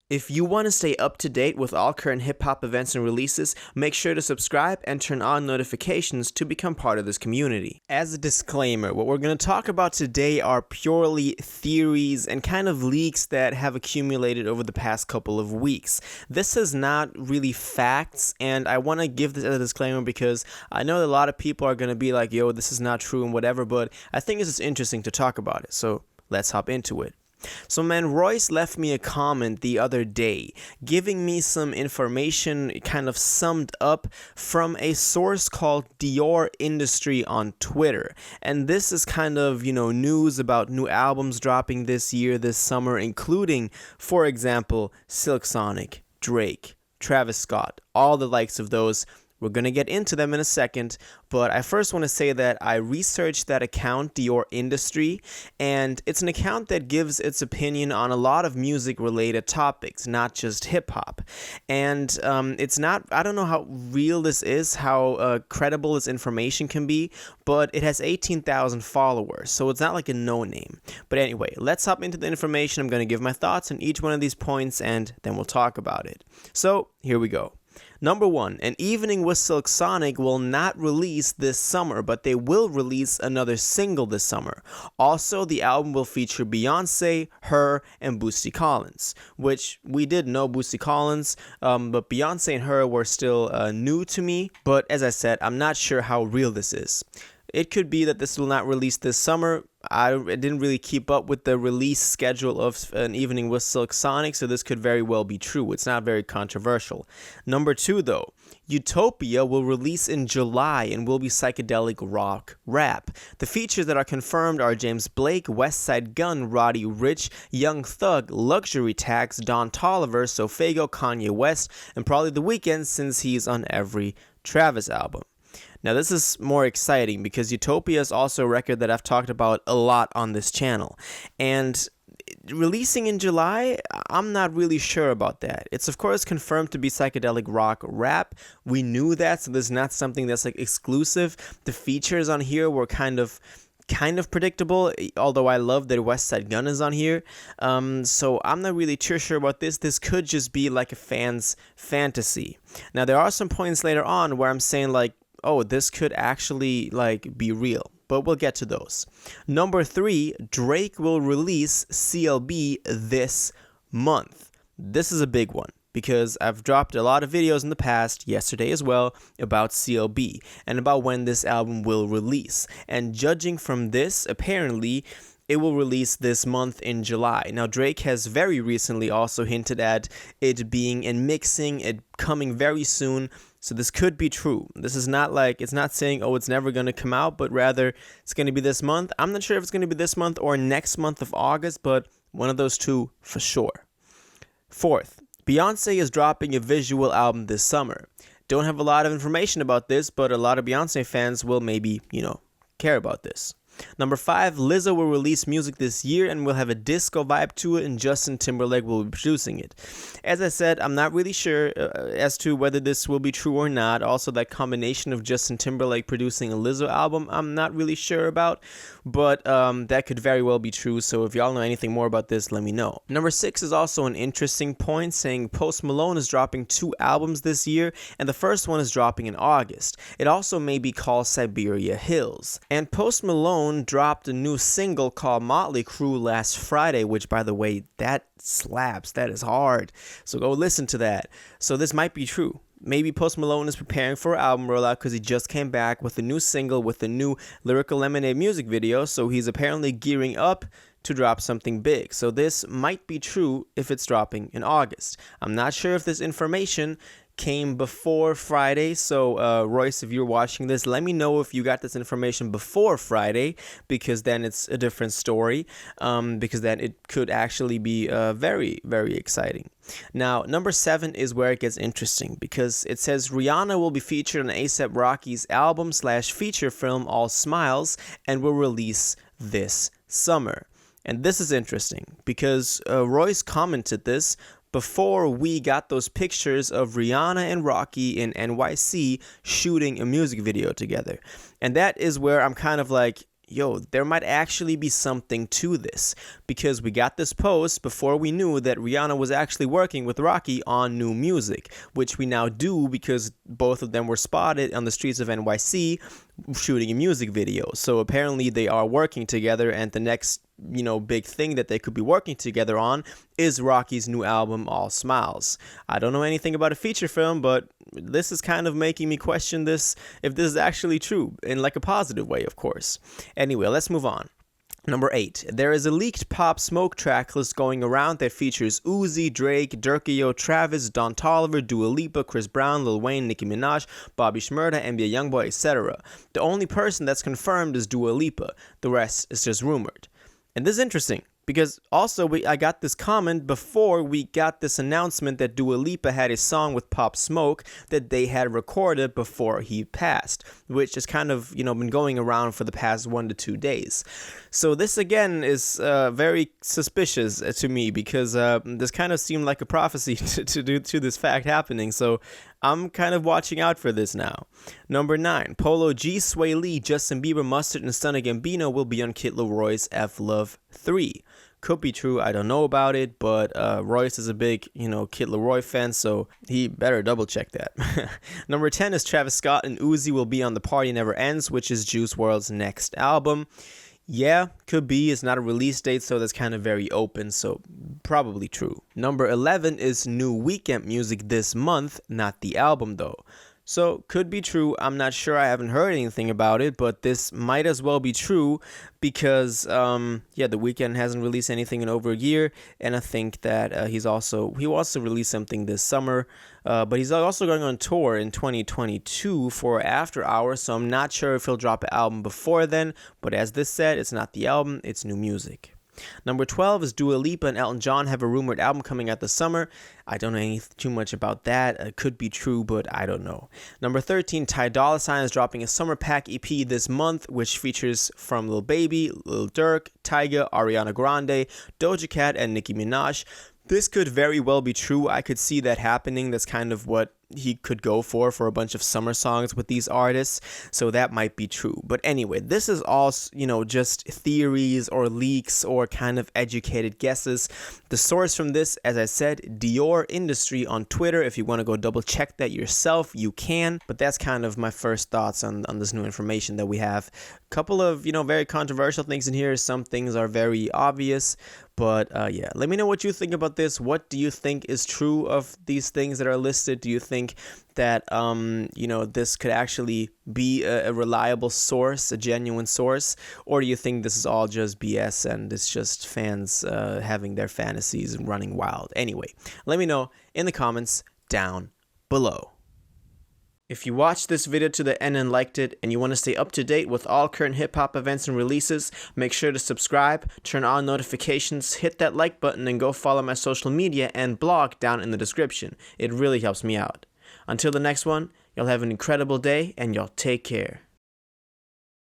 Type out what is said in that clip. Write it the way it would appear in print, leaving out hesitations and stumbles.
If you want to stay up to date with all current hip hop events and releases, make sure to subscribe and turn on notifications to become part of this community. As a disclaimer, what we're going to talk about today are purely theories and kind of leaks that have accumulated over the past couple of weeks. This is not really facts, and I want to give this as a disclaimer because I know that a lot of people are going to be like, yo, this is not true and whatever, but I think it's just interesting to talk about it. So let's hop into it. So man, Royce left me a comment the other day, giving me some information kind of summed up from a source called Dior Industry on Twitter. And this is kind of, news about new albums dropping this year, this summer, including, for example, Silk Sonic, Drake, Travis Scott, all the likes of those. We're going to get into them in a second, but I first want to say that I researched that account, Dior Industry, and it's an account that gives its opinion on a lot of music-related topics, not just hip-hop. And it's not, I don't know how real this is, how credible this information can be, but it has 18,000 followers, so it's not like a no-name. But anyway, let's hop into the information. I'm going to give my thoughts on each one of these points, and then we'll talk about it. So, here we go. Number 1, An Evening with Silk Sonic will not release this summer, but they will release another single this summer. Also, the album will feature Beyonce, Her, and Bootsy Collins, which we did know Bootsy Collins, but Beyonce and Her were still new to me. But as I said, I'm not sure how real this is. It could be that this will not release this summer. I didn't really keep up with the release schedule of An Evening with Silk Sonic, so this could very well be true. It's not very controversial. Number 2, though, Utopia will release in July and will be psychedelic rock rap. The features that are confirmed are James Blake, Westside Gunn, Roddy Ricch, Young Thug, Luxury Tax, Don Toliver, Sofego, Kanye West, and probably The Weeknd since he's on every Travis album. Now, this is more exciting because Utopia is also a record that I've talked about a lot on this channel. And releasing in July, I'm not really sure about that. It's, of course, confirmed to be psychedelic rock rap. We knew that, so this is not something that's like exclusive. The features on here were kind of predictable, although I love that Westside Gunn is on here. So I'm not really too sure about this. This could just be like a fan's fantasy. Now, there are some points later on where I'm saying like, oh, this could actually like be real, but we'll get to those. Number 3, Drake will release CLB this month. This is a big one because I've dropped a lot of videos in the past, yesterday as well, about CLB and about when this album will release. And judging from this, apparently, it will release this month in July. Now, Drake has very recently also hinted at it being in mixing, it coming very soon. So this could be true. This is not like, it's not saying, oh, it's never going to come out, but rather it's going to be this month. I'm not sure if it's going to be this month or next month of August, but one of those two for sure. 4th, Beyonce is dropping a visual album this summer. Don't have a lot of information about this, but a lot of Beyonce fans will maybe, care about this. Number 5, Lizzo will release music this year and will have a disco vibe to it, and Justin Timberlake will be producing it. As I said, I'm not really sure as to whether this will be true or not. Also, that combination of Justin Timberlake producing a Lizzo album, I'm not really sure about, but that could very well be true. So if y'all know anything more about this, let me know. Number 6 is also an interesting point, saying Post Malone is dropping 2 albums this year, and the first one is dropping in August. It also may be called Siberia Hills. And Post Malone dropped a new single called Motley Crue last Friday, which, by the way, that slaps. That is hard. So go listen to that. So this might be true. Maybe Post Malone is preparing for an album rollout because he just came back with a new single with a new Lyrical Lemonade music video. So he's apparently gearing up to drop something big. So this might be true if it's dropping in August. I'm not sure if this information came before Friday, so Royce, if you're watching this, let me know if you got this information before Friday, because then it's a different story, because then it could actually be very, very exciting. Now, number 7 is where it gets interesting, because it says Rihanna will be featured on A$AP Rocky's album/feature film All Smiles and will release this summer. And this is interesting because Royce commented this before we got those pictures of Rihanna and Rocky in NYC shooting a music video together. And that is where I'm kind of like, yo, there might actually be something to this, because we got this post before we knew that Rihanna was actually working with Rocky on new music, which we now do because both of them were spotted on the streets of NYC shooting a music video. So apparently they are working together, and the next big thing that they could be working together on is Rocky's new album, All Smiles. I don't know anything about a feature film, but this is kind of making me question this, if this is actually true, in like a positive way, of course. Anyway, let's move on. Number 8. There is a leaked Pop Smoke track list going around that features Uzi, Drake, Durkio, Travis, Don Toliver, Dua Lipa, Chris Brown, Lil Wayne, Nicki Minaj, Bobby Shmurda, NBA Youngboy, etc. The only person that's confirmed is Dua Lipa. The rest is just rumored. And this is interesting, because also I got this comment before we got this announcement that Dua Lipa had a song with Pop Smoke that they had recorded before he passed, which has kind of, been going around for the past 1 to 2 days. So this again is very suspicious to me, because this kind of seemed like a prophecy to this fact happening. So I'm kind of watching out for this now. Number 9. Polo G, Sway Lee, Justin Bieber, Mustard, and Stunna Gambino will be on Kid Leroy's F Love 3. Could be true, I don't know about it, but Royce is a big, Kid Leroy fan, so he better double check that. Number 10 is Travis Scott and Uzi will be on The Party Never Ends, which is Juice WRLD's next album. Yeah, could be. It's not a release date, so that's kind of very open, so probably true. Number 11 is new Weeknd music this month, not the album though. So, could be true. I'm not sure. I haven't heard anything about it, but this might as well be true because, The Weeknd hasn't released anything in over a year, and I think that he also released something this summer, but he's also going on tour in 2022 for After Hours, so I'm not sure if he'll drop an album before then, but as this said, it's not the album, it's new music. Number 12 is Dua Lipa and Elton John have a rumored album coming out this summer. I don't know too much about that. It could be true, but I don't know. Number 13, Ty Dolla $ign is dropping a Summer Pack EP this month, which features from Lil Baby, Lil Durk, Tyga, Ariana Grande, Doja Cat, and Nicki Minaj. This could very well be true. I could see that happening. That's kind of what he could go for a bunch of summer songs with these artists, so that might be true. But anyway, this is all, just theories or leaks or kind of educated guesses. The source from this, as I said, Dior Industry on Twitter. If you want to go double check that yourself, you can. But that's kind of my first thoughts on this new information that we have. A couple of, very controversial things in here. Some things are very obvious. But let me know what you think about this. What do you think is true of these things that are listed? Do you think that, this could actually be a reliable source, a genuine source? Or do you think this is all just BS and it's just fans having their fantasies and running wild? Anyway, let me know in the comments down below. If you watched this video to the end and liked it, and you want to stay up to date with all current hip-hop events and releases, make sure to subscribe, turn on notifications, hit that like button, and go follow my social media and blog down in the description. It really helps me out. Until the next one, y'all have an incredible day, and y'all take care.